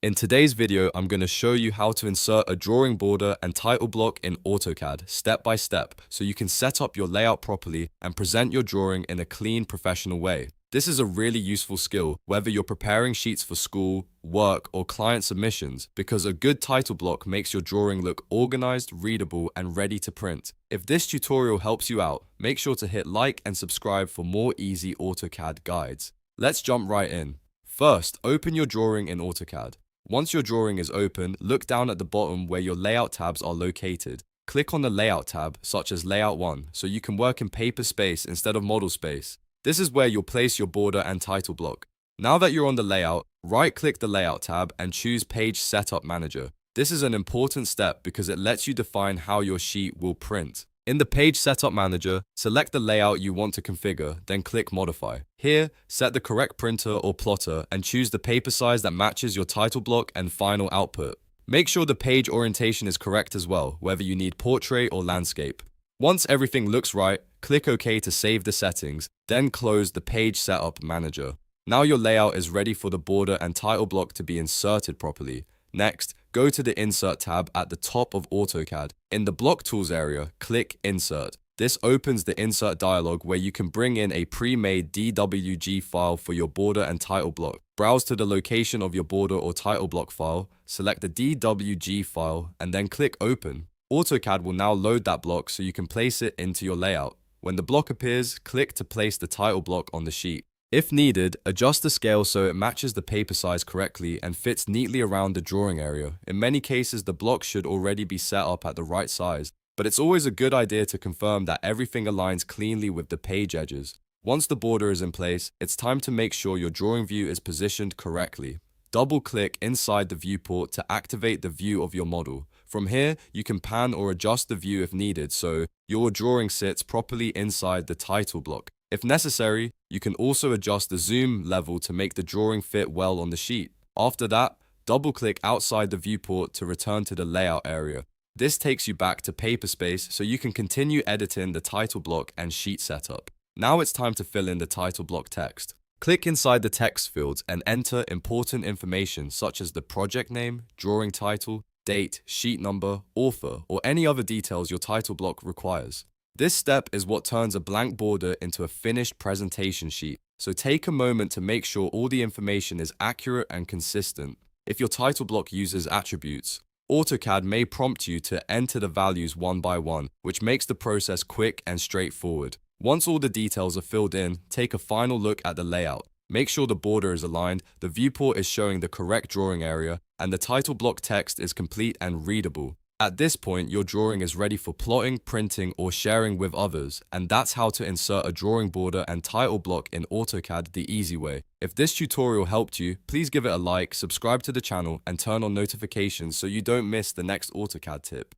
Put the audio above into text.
In today's video, I'm going to show you how to insert a drawing border and title block in AutoCAD step by step so you can set up your layout properly and present your drawing in a clean, professional way. This is a really useful skill whether you're preparing sheets for school, work, or client submissions because a good title block makes your drawing look organized, readable, and ready to print. If this tutorial helps you out, make sure to hit like and subscribe for more easy AutoCAD guides. Let's jump right in. First, open your drawing in AutoCAD. Once your drawing is open, look down at the bottom where your layout tabs are located. Click on the layout tab, such as layout 1, so you can work in paper space instead of model space. This is where you'll place your border and title block. Now that you're on the layout, right-click the layout tab and choose Page Setup Manager. This is an important step because it lets you define how your sheet will print. In the Page Setup Manager, select the layout you want to configure, then click Modify. Here, set the correct printer or plotter and choose the paper size that matches your title block and final output. Make sure the page orientation is correct as well, whether you need portrait or landscape. Once everything looks right, click OK to save the settings, then close the Page Setup Manager. Now your layout is ready for the border and title block to be inserted properly. Next, go to the Insert tab at the top of AutoCAD. In the Block Tools area, click Insert. This opens the Insert dialog where you can bring in a pre-made DWG file for your border and title block. Browse to the location of your border or title block file, select the DWG file, and then click Open. AutoCAD will now load that block so you can place it into your layout. When the block appears, click to place the title block on the sheet. If needed, adjust the scale so it matches the paper size correctly and fits neatly around the drawing area. In many cases, the block should already be set up at the right size, but it's always a good idea to confirm that everything aligns cleanly with the page edges. Once the border is in place, it's time to make sure your drawing view is positioned correctly. Double-click inside the viewport to activate the view of your model. From here, you can pan or adjust the view if needed so your drawing sits properly inside the title block. If necessary, you can also adjust the zoom level to make the drawing fit well on the sheet. After that, double-click outside the viewport to return to the layout area. This takes you back to paper space so you can continue editing the title block and sheet setup. Now it's time to fill in the title block text. Click inside the text fields and enter important information such as the project name, drawing title, date, sheet number, author, or any other details your title block requires. This step is what turns a blank border into a finished presentation sheet, so take a moment to make sure all the information is accurate and consistent. If your title block uses attributes, AutoCAD may prompt you to enter the values one by one, which makes the process quick and straightforward. Once all the details are filled in, take a final look at the layout. Make sure the border is aligned, the viewport is showing the correct drawing area, and the title block text is complete and readable. At this point, your drawing is ready for plotting, printing, or sharing with others, and that's how to insert a drawing border and title block in AutoCAD the easy way. If this tutorial helped you, please give it a like, subscribe to the channel, and turn on notifications so you don't miss the next AutoCAD tip.